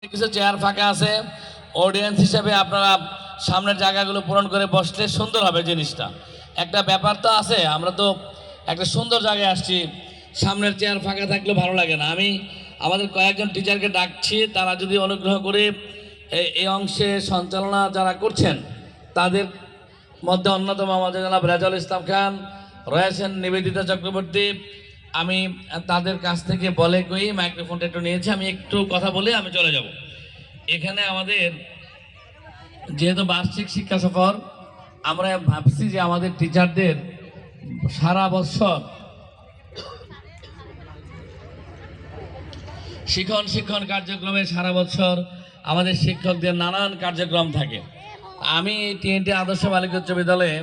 কিছু চেয়ার ফাঁকা আছে, অডিয়েন্স হিসেবে আপনারা সামনের জায়গাগুলো পূরণ করে বসলে সুন্দর হবে জিনিসটা। একটা ব্যাপার তো আছে, আমরা তো একটা সুন্দর জায়গায় আসছি, সামনের চেয়ার ফাঁকা থাকলে ভালো লাগে না। আমি আমাদের কয়েকজন টিচারকে ডাকছি, তারা যদি অনুগ্রহ করে এই অংশে সঞ্চালনা যারা করছেন তাদের মধ্যে অন্যতম আমাদের জনাব রেজাউল ইসলাম খান রয়েছেন, নিবেদিতা চক্রবর্তী, আমি তাদের কাছ থেকে বলে কই মাইক্রোফোনটা একটু নিয়েছি, আমি একটু কথা বলে আমি চলে যাব। এখানে আমাদের যেহেতু বার্ষিক শিক্ষা সফর, আমরা ভাবছি যে আমাদের টিচারদের সারা বছর শিক্ষণ কার্যক্রমে সারা বছর আমাদের শিক্ষকদের নানান কার্যক্রম থাকে। আমি টিএনটি আদর্শ বালিকা উচ্চ বিদ্যালয়ে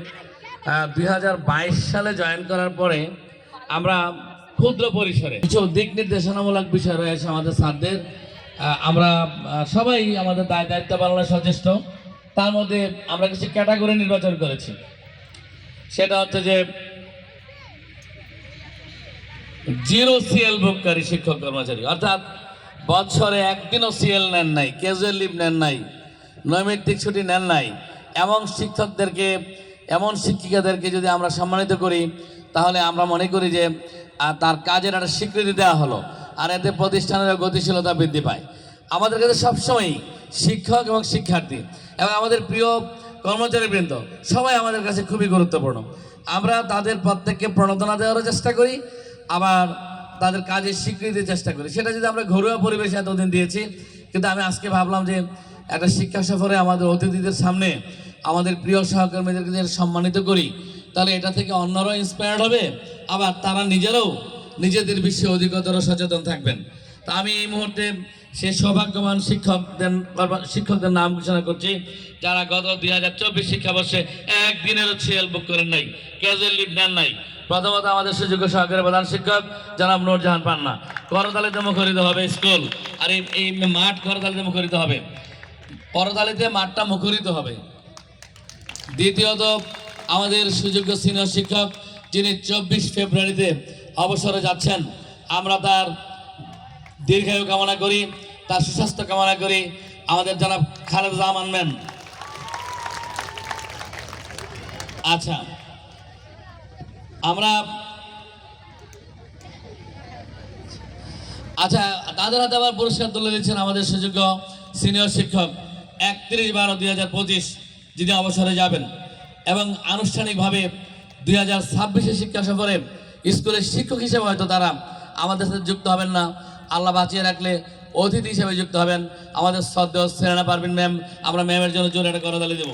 2022 সালে জয়েন করার পরে আমরা ক্ষুদ্র পরিসরে কিছু দিক নির্দেশনামূলক বিষয় রয়েছে আমাদের স্যারদের, আমরা সবাই আমাদের দায়িত্ব পালনে সচেষ্ট। তার মধ্যে আমরা কিছু ক্যাটাগরি নির্বাচন করেছি, সেটা হচ্ছে যে জিরো সিএল ভোগকারী শিক্ষক কর্মচারী, অর্থাৎ বছরে একদিনও সিএল নেন নাই, ক্যাজুয়াল লিভ নেন নাই, নৈমিত্তিক ছুটি নেন নাই, এমন শিক্ষকদেরকে, এমন শিক্ষিকাদেরকে যদি আমরা সম্মানিত করি তাহলে আমরা মনে করি যে তার কাজের একটা স্বীকৃতি দেওয়া হলো, আর এতে প্রতিষ্ঠানের গতিশীলতা বৃদ্ধি পায়। আমাদের কাছে সবসময় শিক্ষক এবং শিক্ষার্থী এবং আমাদের প্রিয় কর্মচারীবৃন্দ সবাই আমাদের কাছে খুবই গুরুত্বপূর্ণ। আমরা তাদের প্রত্যেককে প্রণোদনা দেওয়ারও চেষ্টা করি, আবার তাদের কাজের স্বীকৃতির চেষ্টা করি। সেটা যদি আমরা ঘরোয়া পরিবেশে এতদিন দিয়েছি, কিন্তু আমি আজকে ভাবলাম যে একটা শিক্ষা সফরে আমাদের অতিথিদের সামনে আমাদের প্রিয় সহকর্মীদেরকে যদি সম্মানিত করি তাহলে এটা থেকে অন্যরাও ইন্সপায়ার্ড হবে, আবার তারা নিজেরাও নিজেদের বিষয়ে অধিকতর সচেতন থাকবেন। তা আমি এই মুহূর্তে সে সৌভাগ্যবান শিক্ষকদের নাম ঘোষণা করছি যারা গত 2024 শিক্ষাবর্ষে একদিনেরও সিএল বুক করেন নাই, ক্যাজুয়াল লিভ নেন নাই। প্রথমত আমাদের সুযোগ্য সহকারী প্রধান শিক্ষক জনাব নূরজাহান পান্না, করতালিতে মুখরিত হবে স্কুল, আর এই মাঠ করতালিতে মুখরিত হবে, করতালিতে মাঠটা মুখরিত হবে। দ্বিতীয়ত আমাদের সুযোগ্য সিনিয়র শিক্ষক যিনি 24 ফেব্রুয়ারিতে অবসরে যাচ্ছেন, আমরা তার দীর্ঘায়ু কামনা করি, তার সুস্বাস্থ্য কামনা করি। আমাদের জনাব খালেদ জামান ম্যাম, আচ্ছা আমরা তাদের হাতে আবার পুরস্কার তুলে দিচ্ছেন আমাদের সুযোগ্য সিনিয়র শিক্ষক 31/12/2025 যিনি অবসরে যাবেন, এবং আনুষ্ঠানিকভাবে 2026 শিক্ষা সফরে স্কুলের শিক্ষক হিসেবে হয়তো তারা আমাদের সাথে যুক্ত হবেন না, আল্লাহ বাঁচিয়ে রাখলে অতিথি হিসেবে যুক্ত হবেন আমাদের শ্রদ্ধেয় সেরেনা পারভিন ম্যাম। আমরা ম্যামের জন্য জোরে একটা করতালি দেব।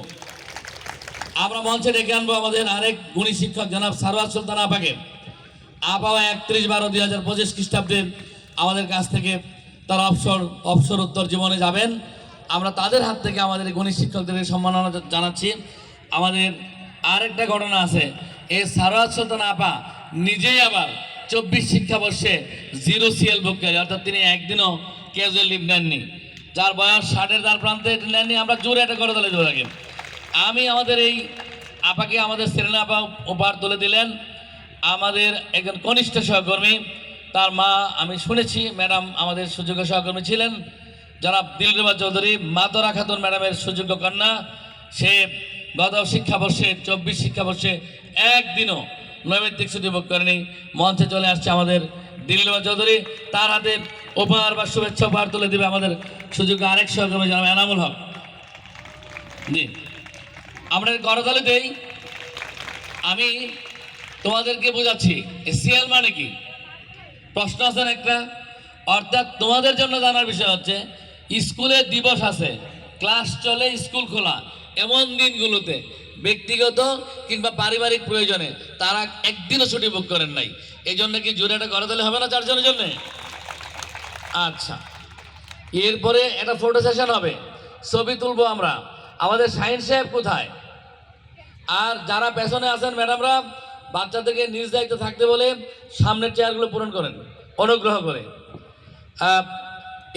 আমরা মঞ্চে ডেকে আনবো আমাদের আরেক গুণী শিক্ষক জনাব সারওয়ার সুলতান আপাকে। আপাও 31/12/2025 খ্রিস্টাব্দে আমাদের কাছ থেকে তার অবসর উত্তর জীবনে যাবেন। আমরা তাদের হাত থেকে আমাদের গুণী শিক্ষকদের সম্মাননা জানাচ্ছি। আমাদের আরেকটা ঘটনা আছে, এই সারওয়ার সুলতান আপা নিজেই আবার 24 শিক্ষাবর্ষে জিরো সিএল ভোগকারী, অর্থাৎ তিনি একদিনও ক্যাজুয়াল লিভ নেননি, যার বয়স 60-এর দ্বার প্রান্তে নেননি। আমরা জোরে একটা করে তাহলে জোরে রাখেন। আমি আমাদের এই আপাকে আমাদের সেরেনা আপা উপহার তুলে দিলেন, আমাদের একজন কনিষ্ঠ সহকর্মী, তার মা আমি শুনেছি ম্যাডাম আমাদের সুযোগ্য সহকর্মী ছিলেন, জনাব দিলরুবা চৌধুরী, মাতরা খাতুন ম্যাডামের সুযোগ্য কন্যা। সে গত শিক্ষাবর্ষে 24 শিক্ষাবর্ষে একদিনও নৈমিত্তিক ছুটি ভোগ করেনি। মঞ্চে চলে আসছে আমাদের দিলরুবা চৌধুরী, তার হাতে উপহার বা শুভেচ্ছা উপহার তুলে দেবে আমাদের সুযোগ্য আরেক সহকর্মী জনাব এনামুল হক। জি, আমরা করতালিতেই আমি তোমাদেরকে বোঝাচ্ছি সিএল মানে কি। প্রশ্ন আছে একটা, অর্থাৎ তোমাদের জন্য জানার বিষয় হচ্ছে স্কুলের দিবস আছে, ক্লাস চলে, স্কুল খোলা, এমন দিনগুলোতে ব্যক্তিগত কিংবা পারিবারিক প্রয়োজনে তারা একদিনও ছুটি বুক করেন নাই। এই জন্য কি জোরে একটা করতালি হবে না চারজনের জন্য? আচ্ছা, এরপরে একটা ফটো সেশন হবে, ছবি তুলবো আমরা। আমাদের শাহিন সাহেব কোথায়? আর যারা পেছনে আছেন ম্যাডামরা, বাচ্চাদেরকে নিজ দায়িত্ব থাকতে বলে সামনের চেয়ারগুলো পূরণ করেন অনুগ্রহ করে।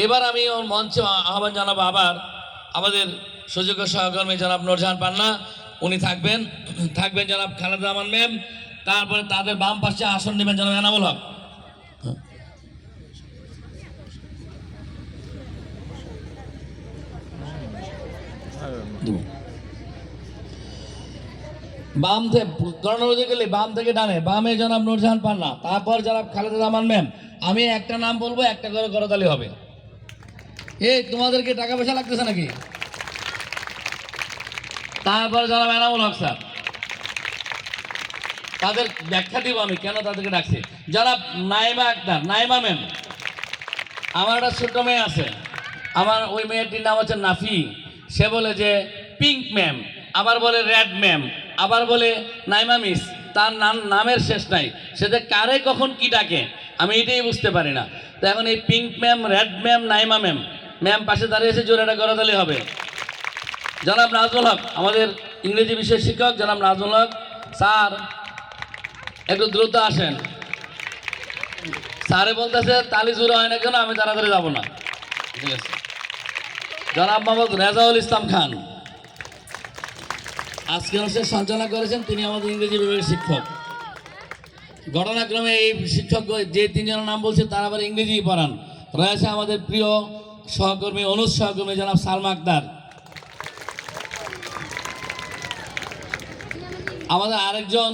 এবার আমি মঞ্চে আহ্বান জানাবো আবার আমাদের সুযোগ্য সহকর্মী জনাব নূরজাহান পান্না, উনি থাকবেন জনাব খালেদ রহমান ম্যাম, তারপরে তাদের বাম পাশে আসন নেবেন জনাব এনামুল হক। দেব। বাম থেকে ক্রনোলজিক্যালি বাম থেকে ডানে, বামে জনাব নূরজাহান পান্না, তারপর জনাব খালেদা জামান ম্যাম। আমি একটা নাম বলবো, একটা করে করতালি হবে। এই তোমাদেরকে টাকা পয়সা লাগতেছে নাকি? তারপর জনাব এনামুল হক স্যার, তাদের ব্যাখ্যা দিব আমি কেন তাদেরকে ডাকছি। জনাব নাইমা আক্তার, নাইমা ম্যাম। আমার একটা ছোট মেয়ে আছে, আমার ওই মেয়েটির নাম হচ্ছে নাফি। সে বলে যে পিঙ্ক ম্যাম, আবার বলে রেড ম্যাম, আবার বলে নাইমা মিস। তার নামের শেষ নাই, সেটা কারে কখন কি ডাকে আমি এটাই বুঝতে পারি না। তো এখন এই pink ma'am, red ma'am, Naima ma'am, ma'am পাশে দাঁড়িয়েছে, জোরে একটা করতালি হবে। জনাব নাজমুল হক, আমাদের ইংরেজি বিষয়ের শিক্ষক জনাব নাজমুল হক স্যার, একটু দ্রুত আসেন। স্যারে বলতেছে তালি জোরে হয় না কেন, আমি তাড়াতাড়ি যাবো না। ঠিক আছে। জনাব মোহাম্মদ রেজাউল ইসলাম খান আজকে অনুষ্ঠানে সঞ্চালনা করেছেন, তিনি আমাদের ইংরেজি বিভাগের শিক্ষক। ঘটনাক্রমে এই শিক্ষক যে তিনজনের নাম বলছে তারা আবার ইংরেজি পড়ান। রয়েছে আমাদের প্রিয় সহকর্মী, অনুজ সহকর্মী জনাব সালমা আক্তার। আমাদের আরেকজন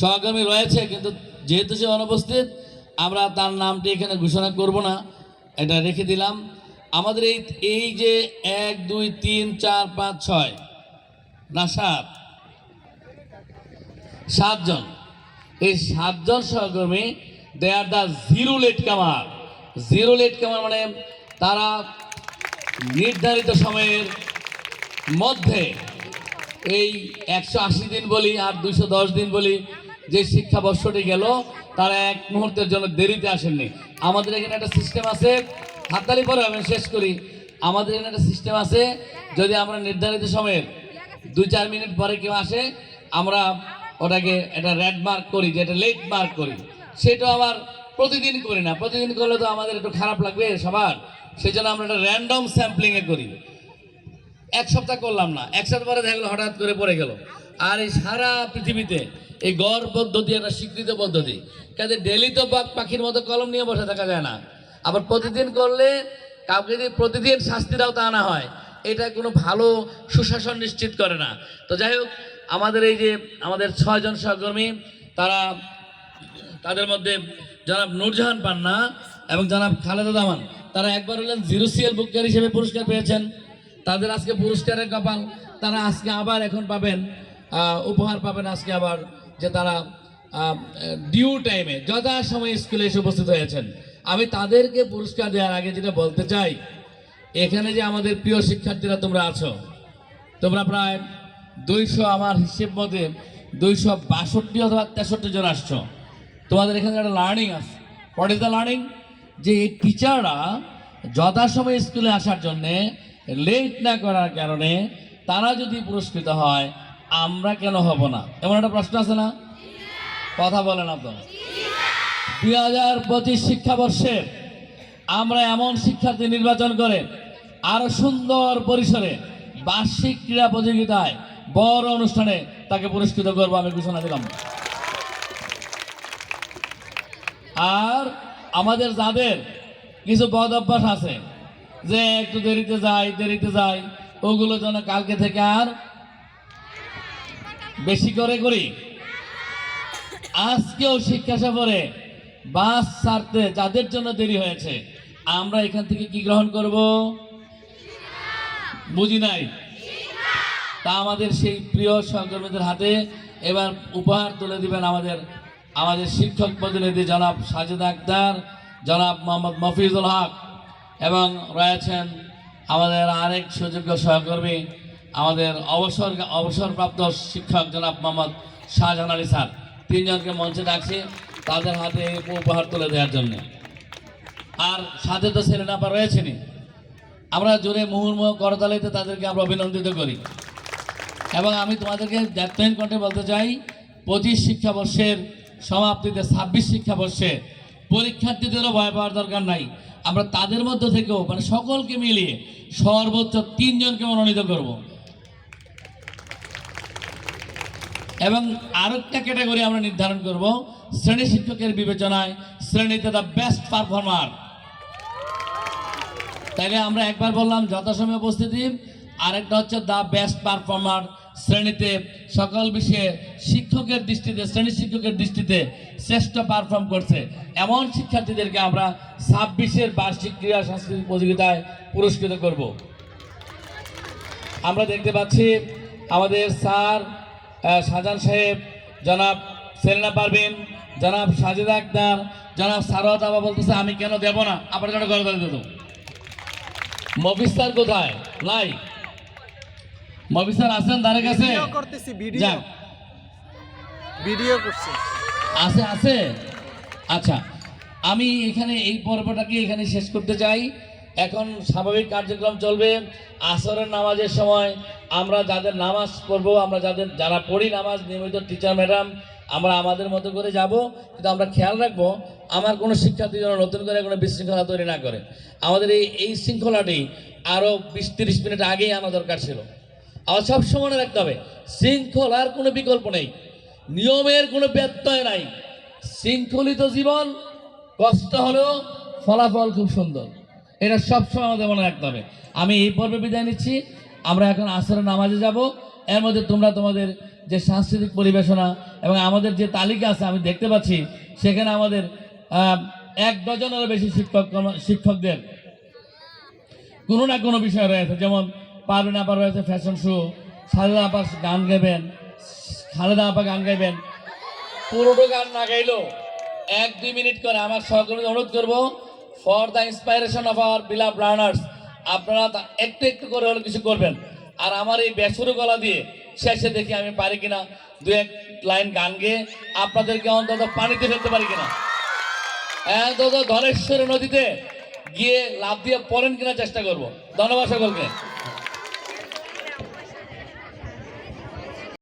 সহকর্মী রয়েছে, কিন্তু যেহেতু সে অনুপস্থিত, আমরা তার নামটি এখানে ঘোষণা করব না, এটা রেখে দিলাম। আমাদের এই যে 1 2 3 4 5 6 না 7 জন, এই 7 জন সহকর্মী, দে আর দ্য জিরো লেট কামার। জিরো লেট কামার মানে তারা নির্ধারিত সময়ের মধ্যে, এই 180 দিন বলি আর 210 দিন বলি, যে শিক্ষাবর্ষটি গেল, তারা এক মুহূর্তের জন্য দেরিতে আসেননি। আমাদের এখানে একটা সিস্টেম আছে, হাততালি পরে আমি শেষ করি। আমাদের এখানে একটা সিস্টেম আছে, যদি আমরা নির্ধারিত সময়ের 2-4 মিনিট পরে কেউ আসে, আমরা ওটাকে একটা রেড মার্ক করি, যেটা লেট মার্ক করি। সেটা আবার প্রতিদিন করি না, প্রতিদিন করলে তো আমাদের একটু খারাপ লাগবে সবার, সেই জন্য আমরা একটা র্যান্ডম স্যাম্পলিংয়ে করি। 1 সপ্তাহ করলাম না, 1 সপ্তাহ পরে দেখলো হঠাৎ করে পড়ে গেল। আর এই সারা পৃথিবীতে এই গড় পদ্ধতি একটা স্বীকৃত পদ্ধতি, কাজে ডেলি তো পাখির মতো কলম নিয়ে বসে থাকা যায় না। আবার প্রতিদিন করলে কাউকে যদি প্রতিদিন শাস্তি দাও তা না হয়, এটা কোনো ভালো সুশাসন নিশ্চিত করে না। তো যাই হোক, আমাদের এই যে আমাদের 6 জন সহকর্মী, তাদের মধ্যে জনাব নূরজাহান পান্না এবং জনাব খালেদা জামান, তারা একবার হলেন জিরো সিএল বুককার হিসেবে পুরস্কার পেয়েছেন। তাদের আজকে পুরস্কারের কপাল, তারা আজকে আবার এখন পাবেন, উপহার পাবেন আজকে আবার, যে তারা ডিউ টাইমে যথাসময়ে স্কুলে এসে উপস্থিত হয়েছেন। আমি তাদেরকে পুরস্কার দেওয়ার আগে যেটা বলতে চাই, এখানে যে আমাদের প্রিয় শিক্ষার্থীরা তোমরা আছো, তোমরা প্রায় 200, আমার হিসেব মতে 262 অথবা 63 জন আসছো। তোমাদের এখানে একটা লার্নিং আছে। What is the learning? যে এই টিচাররা যথাসময়ে স্কুলে আসার জন্যে, লেট না করার কারণে তারা যদি পুরস্কৃত হয়, আমরা কেন হব না? এমন একটা প্রশ্ন আছে না? কথা বলে না তো। 2025 শিক্ষাবর্ষে আমরা এমন শিক্ষার্থী নির্বাচন করে আরো সুন্দর পরিসরে বার্ষিক ক্রীড়া প্রতিযোগিতায় বড় অনুষ্ঠানে তাকে পুরস্কৃত করবো, আমি ঘোষণা দিলাম। আর আমাদের যাদের কিছু বদ অভ্যাস আছে, যে একটু দেরিতে যাই, ওগুলো যেন কালকে থেকে আর বেশি করে করি। আজকেও শিক্ষা সফরে বাস ছাড়তে যাদের জন্য দেরি হয়েছে, আমরা এখান থেকে কি গ্রহণ করব? বুঝি নাই। তা আমাদের সেই প্রিয় সহকর্মীদের হাতে এবার উপহার তুলে দিবেন আমাদের শিক্ষক প্রতিনিধি জনাব সাজেদা আক্তার, জনাব মোহাম্মদ মফিজুল হক, এবং রয়েছেন আমাদের আরেক সুযোগ্য সহকর্মী, আমাদের অবসরপ্রাপ্ত শিক্ষক জনাব মোহাম্মদ শাহজাহান আলী স্যার। 3 জনকে মঞ্চে ডাকছি তাদের হাতে উপহার তুলে দেওয়ার জন্য। আর সাথে তো ছেলেনাপা রয়েছেনই, আমরা জোরে মুহুর্মুহ করতালিতে তাদেরকে আমরা অভিনন্দিত করি। এবং আমি তোমাদেরকে দায়িত্বহীন কণ্ঠে বলতে চাই, 25 শিক্ষাবর্ষের সমাপ্তিতে 26 শিক্ষাবর্ষে পরীক্ষার্থীদেরও ভয় পাওয়ার দরকার নাই। আমরা তাদের মধ্য থেকেও, মানে সকলকে মিলিয়ে সর্বোচ্চ 3 জনকে মনোনীত করব। এবং আরেকটা ক্যাটাগরি আমরা নির্ধারণ করব, শ্রেণী শিক্ষকের বিবেচনায় শ্রেণীতে দ্য বেস্ট পারফর্মার। তাইলে আমরা একবার বললাম যথাসময়ে উপস্থিতি, আরেকটা হচ্ছে দ্য বেস্ট পারফর্মার, শ্রেণীতে সকল বিষয়ে শিক্ষকের দৃষ্টিতে, শ্রেণী শিক্ষকের দৃষ্টিতে শ্রেষ্ঠ পারফর্ম করছে এমন শিক্ষার্থীদেরকে আমরা 26-এর বার্ষিক ক্রীড়া সাংস্কৃতিক প্রতিযোগিতায় পুরস্কৃত করব। আমরা দেখতে পাচ্ছি আমাদের স্যার শাহজাহান সাহেব, জনাব সেলিনা পারভিন, জনাব সাজিদা আক্তার, জনাব সারোয়াত আবা বলতেছে আমি কেন দেব না, আপনার জন্য করে দিত। মফিজ স্যার কোথায়? নাই। মফিজ স্যার আছেন ধারে কাছে? যাক, ভিডিও করছে। আছে আছে। আচ্ছা, আমি এখানে এই পর্বটাকে এখানে শেষ করতে চাই। এখন স্বাভাবিক কার্যক্রম চলবে। আসরের নামাজের সময় আমরা যাদের নামাজ পড়বো, আমরা যারা পড়ি নামাজ নিয়মিত টিচার ম্যাডাম, আমরা আমাদের মতো করে যাব, কিন্তু আমরা খেয়াল রাখবো আমার কোনো শিক্ষার্থী যেন নতুন করে কোনো বিশৃঙ্খলা তৈরি না করে। আমাদের এই শৃঙ্খলাটি আরও 20-30 মিনিট আগেই আনা দরকার ছিল। আর সবসময় মনে রাখতে হবে শৃঙ্খলার কোনো বিকল্প নেই, নিয়মের কোনো ব্যত্যয় নাই। শৃঙ্খলিত জীবন কষ্ট হলেও ফলাফল খুব সুন্দর, এটা সবসময় আমাদের মনে রাখতে হবে। আমি এই পর্বে বিদায় নিচ্ছি। আমরা এখন আসরের নামাজে যাব। এর মধ্যে তোমরা তোমাদের যে সাংস্কৃতিক পরিবেশনা এবং আমাদের যে তালিকা আছে আমি দেখতে পাচ্ছি, সেখানে আমাদের 1 ডজনেরও বেশি শিক্ষকদের কোনো না কোনো বিষয় রয়েছে। যেমন পারভিন আপা রয়েছে ফ্যাশন শো, খালেদা আপা গান গাইবেন, খালেদা আপা গান গাইবেন। পুরোটো গান না গাইলেও 1-2 মিনিট করে আমার সহকর্মীদের অনুরোধ করবো, for the inspiration of our বিলাভ learners, আপনারা একটু একটু করে হলে কিছু করবেন। আর আমার এই বেসুরো গলা দিয়ে শেষে দেখি আমি পারি কিনা 2-1 লাইন গান গেয়ে আপনাদেরকে অন্তত পানিতে ফেলতে পারি কিনা, অন্তত ধলেশ্বরী নদীতে গিয়ে লাফ দিয়ে পড়েন কিনা চেষ্টা করব। ধন্যবাদ সকলকে।